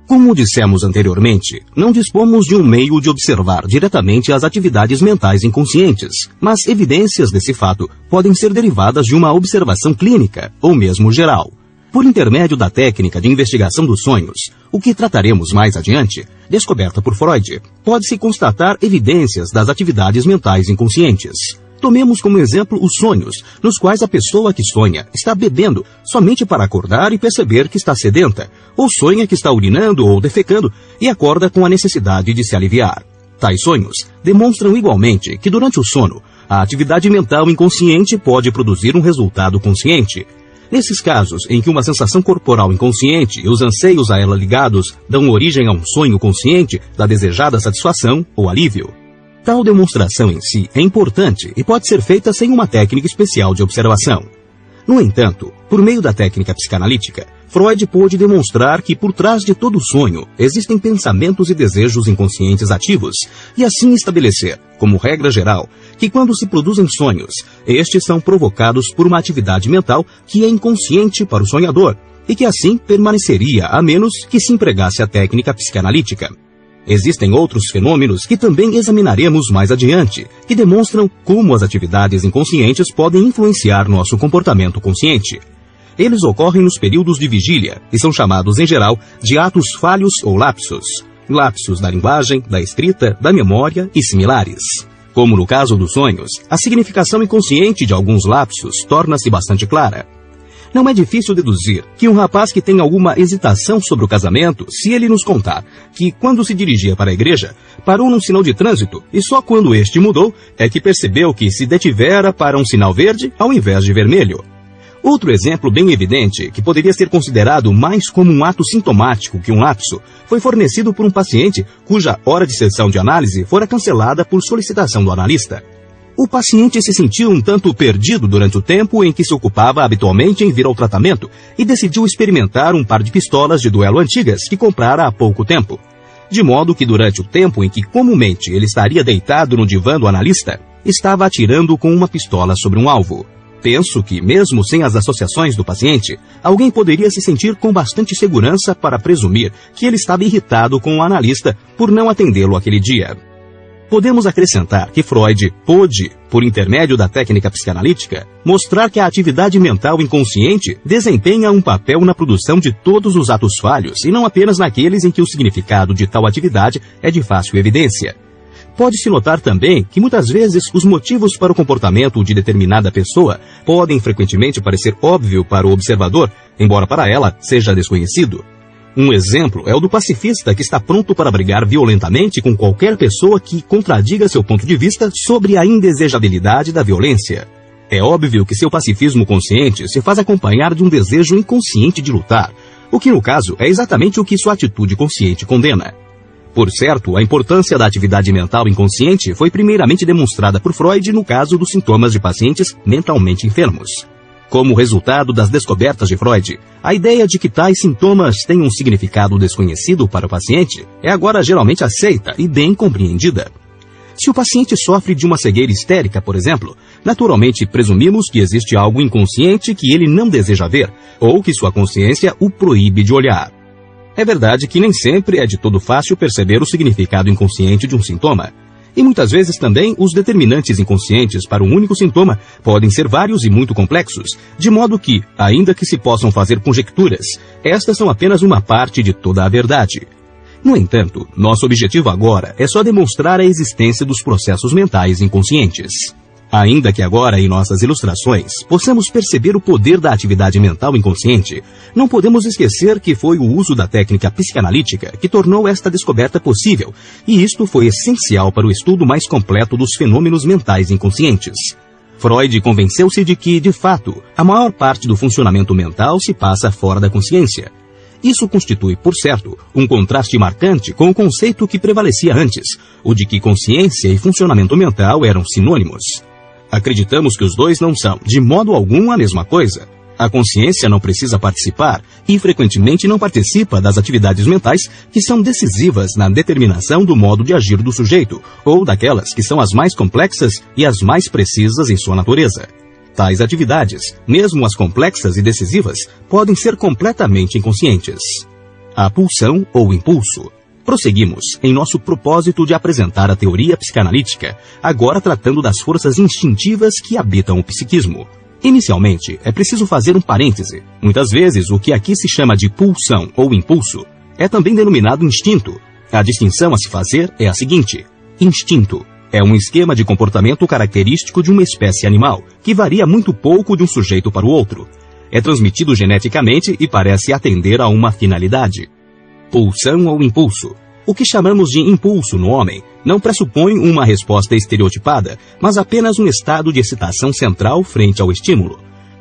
Como dissemos anteriormente, não dispomos de um meio de observar diretamente as atividades mentais inconscientes, mas evidências desse fato podem ser derivadas de uma observação clínica, ou mesmo geral. Por intermédio da técnica de investigação dos sonhos, o que trataremos mais adiante, descoberta por Freud, pode-se constatar evidências das atividades mentais inconscientes. Tomemos como exemplo os sonhos, nos quais a pessoa que sonha está bebendo somente para acordar e perceber que está sedenta, ou sonha que está urinando ou defecando e acorda com a necessidade de se aliviar. Tais sonhos demonstram igualmente que durante o sono, a atividade mental inconsciente pode produzir um resultado consciente. Nesses casos em que uma sensação corporal inconsciente e os anseios a ela ligados dão origem a um sonho consciente da desejada satisfação ou alívio. Tal demonstração em si é importante e pode ser feita sem uma técnica especial de observação. No entanto, por meio da técnica psicanalítica, Freud pôde demonstrar que por trás de todo sonho existem pensamentos e desejos inconscientes ativos, e assim estabelecer, como regra geral, que quando se produzem sonhos, estes são provocados por uma atividade mental que é inconsciente para o sonhador, e que assim permaneceria a menos que se empregasse a técnica psicanalítica. Existem outros fenômenos que também examinaremos mais adiante, que demonstram como as atividades inconscientes podem influenciar nosso comportamento consciente. Eles ocorrem nos períodos de vigília e são chamados, em geral, de atos falhos ou lapsos. Lapsos da linguagem, da escrita, da memória e similares. Como no caso dos sonhos, a significação inconsciente de alguns lapsos torna-se bastante clara. Não é difícil deduzir que um rapaz que tem alguma hesitação sobre o casamento, se ele nos contar que, quando se dirigia para a igreja, parou num sinal de trânsito e só quando este mudou é que percebeu que se detivera para um sinal verde ao invés de vermelho. Outro exemplo bem evidente, que poderia ser considerado mais como um ato sintomático que um lapso, foi fornecido por um paciente cuja hora de sessão de análise fora cancelada por solicitação do analista. O paciente se sentiu um tanto perdido durante o tempo em que se ocupava habitualmente em vir ao tratamento e decidiu experimentar um par de pistolas de duelo antigas que comprara há pouco tempo. De modo que durante o tempo em que comumente ele estaria deitado no divã do analista, estava atirando com uma pistola sobre um alvo. Penso que, mesmo sem as associações do paciente, alguém poderia se sentir com bastante segurança para presumir que ele estava irritado com o analista por não atendê-lo aquele dia. Podemos acrescentar que Freud pôde, por intermédio da técnica psicanalítica, mostrar que a atividade mental inconsciente desempenha um papel na produção de todos os atos falhos e não apenas naqueles em que o significado de tal atividade é de fácil evidência. Pode-se notar também que muitas vezes os motivos para o comportamento de determinada pessoa podem frequentemente parecer óbvio para o observador, embora para ela seja desconhecido. Um exemplo é o do pacifista que está pronto para brigar violentamente com qualquer pessoa que contradiga seu ponto de vista sobre a indesejabilidade da violência. É óbvio que seu pacifismo consciente se faz acompanhar de um desejo inconsciente de lutar, o que no caso é exatamente o que sua atitude consciente condena. Por certo, a importância da atividade mental inconsciente foi primeiramente demonstrada por Freud no caso dos sintomas de pacientes mentalmente enfermos. Como resultado das descobertas de Freud, a ideia de que tais sintomas têm um significado desconhecido para o paciente é agora geralmente aceita e bem compreendida. Se o paciente sofre de uma cegueira histérica, por exemplo, naturalmente presumimos que existe algo inconsciente que ele não deseja ver, ou que sua consciência o proíbe de olhar. É verdade que nem sempre é de todo fácil perceber o significado inconsciente de um sintoma. E muitas vezes também os determinantes inconscientes para um único sintoma podem ser vários e muito complexos, de modo que, ainda que se possam fazer conjecturas, estas são apenas uma parte de toda a verdade. No entanto, nosso objetivo agora é só demonstrar a existência dos processos mentais inconscientes. Ainda que agora, em nossas ilustrações, possamos perceber o poder da atividade mental inconsciente, não podemos esquecer que foi o uso da técnica psicanalítica que tornou esta descoberta possível, e isto foi essencial para o estudo mais completo dos fenômenos mentais inconscientes. Freud convenceu-se de que, de fato, a maior parte do funcionamento mental se passa fora da consciência. Isso constitui, por certo, um contraste marcante com o conceito que prevalecia antes, o de que consciência e funcionamento mental eram sinônimos. Acreditamos que os dois não são, de modo algum, a mesma coisa. A consciência não precisa participar e, frequentemente, não participa das atividades mentais que são decisivas na determinação do modo de agir do sujeito, ou daquelas que são as mais complexas e as mais precisas em sua natureza. Tais atividades, mesmo as complexas e decisivas, podem ser completamente inconscientes. a pulsão ou impulso. Prosseguimos em nosso propósito de apresentar a teoria psicanalítica, agora tratando das forças instintivas que habitam o psiquismo. Inicialmente, é preciso fazer um parêntese. Muitas vezes, o que aqui se chama de pulsão ou impulso é também denominado instinto. A distinção a se fazer é a seguinte: instinto é um esquema de comportamento característico de uma espécie animal, que varia muito pouco de um sujeito para o outro. É transmitido geneticamente e parece atender a uma finalidade. Pulsão ou impulso. O que chamamos de impulso no homem não pressupõe uma resposta estereotipada, mas apenas um estado de excitação central frente ao estímulo.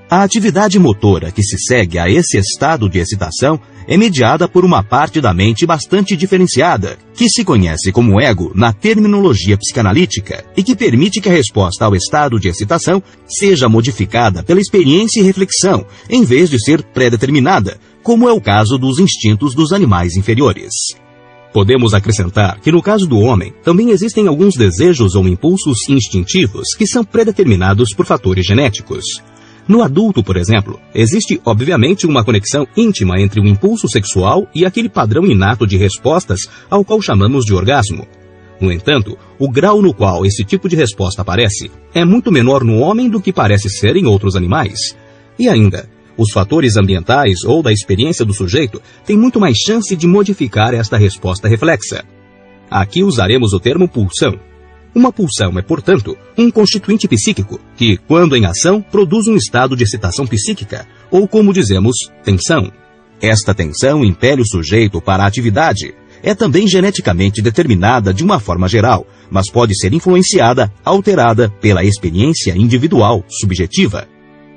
A atividade motora que se segue a esse estado de excitação é mediada por uma parte da mente bastante diferenciada, que se conhece como ego na terminologia psicanalítica e que permite que a resposta ao estado de excitação seja modificada pela experiência e reflexão, em vez de ser pré-determinada, como é o caso dos instintos dos animais inferiores. Podemos acrescentar que no caso do homem, também existem alguns desejos ou impulsos instintivos que são pré-determinados por fatores genéticos. No adulto, por exemplo, existe obviamente uma conexão íntima entre o impulso sexual e aquele padrão inato de respostas ao qual chamamos de orgasmo. No entanto, o grau no qual esse tipo de resposta aparece é muito menor no homem do que parece ser em outros animais. E ainda, os fatores ambientais ou da experiência do sujeito têm muito mais chance de modificar esta resposta reflexa. Aqui usaremos o termo pulsão. Uma pulsão é, portanto, um constituinte psíquico que, quando em ação, produz um estado de excitação psíquica, ou como dizemos, tensão. Esta tensão impele o sujeito para a atividade. É também geneticamente determinada de uma forma geral, mas pode ser influenciada, alterada pela experiência individual, subjetiva.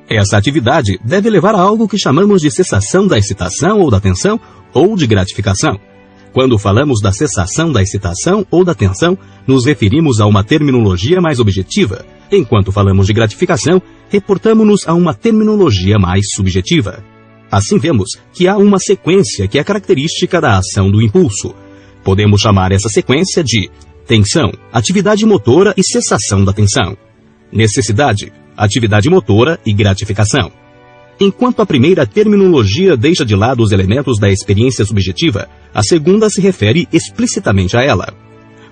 Essa atividade deve levar a algo que chamamos de cessação da excitação ou da tensão, ou de gratificação. Quando falamos da cessação da excitação ou da tensão, nos referimos a uma terminologia mais objetiva. Enquanto falamos de gratificação, reportamos-nos a uma terminologia mais subjetiva. Assim vemos que há uma sequência que é característica da ação do impulso. Podemos chamar essa sequência de tensão, atividade motora e cessação da tensão. Necessidade, atividade motora e gratificação. Enquanto a primeira terminologia deixa de lado os elementos da experiência subjetiva, a segunda se refere explicitamente a ela.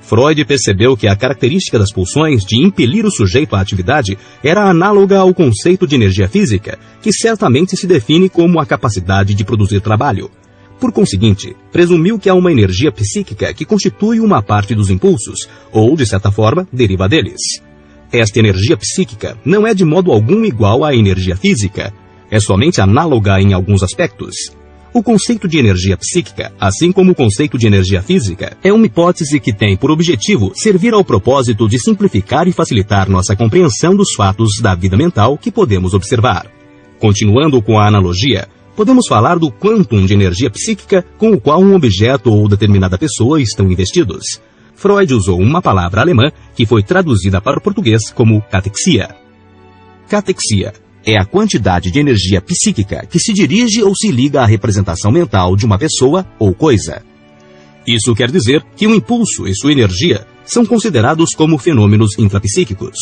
Freud percebeu que a característica das pulsões de impelir o sujeito à atividade era análoga ao conceito de energia física, que certamente se define como a capacidade de produzir trabalho. Por conseguinte, presumiu que há uma energia psíquica que constitui uma parte dos impulsos, ou, de certa forma, deriva deles. Esta energia psíquica não é de modo algum igual à energia física. É somente análoga em alguns aspectos. O conceito de energia psíquica, assim como o conceito de energia física, é uma hipótese que tem por objetivo servir ao propósito de simplificar e facilitar nossa compreensão dos fatos da vida mental que podemos observar. Continuando com a analogia, podemos falar do quantum de energia psíquica com o qual um objeto ou determinada pessoa estão investidos. Freud usou uma palavra alemã que foi traduzida para o português como catexia. Catexia é a quantidade de energia psíquica que se dirige ou se liga à representação mental de uma pessoa ou coisa. Isso quer dizer que o impulso e sua energia são considerados como fenômenos intrapsíquicos.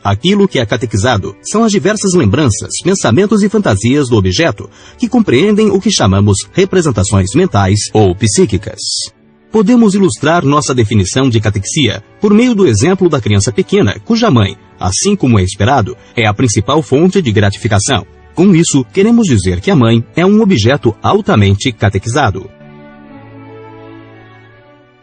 Aquilo que é catequizado são as diversas lembranças, pensamentos e fantasias do objeto, que compreendem o que chamamos representações mentais ou psíquicas. Podemos ilustrar nossa definição de catexia por meio do exemplo da criança pequena, cuja mãe, assim como é esperado, é a principal fonte de gratificação. Com isso, queremos dizer que a mãe é um objeto altamente catequizado.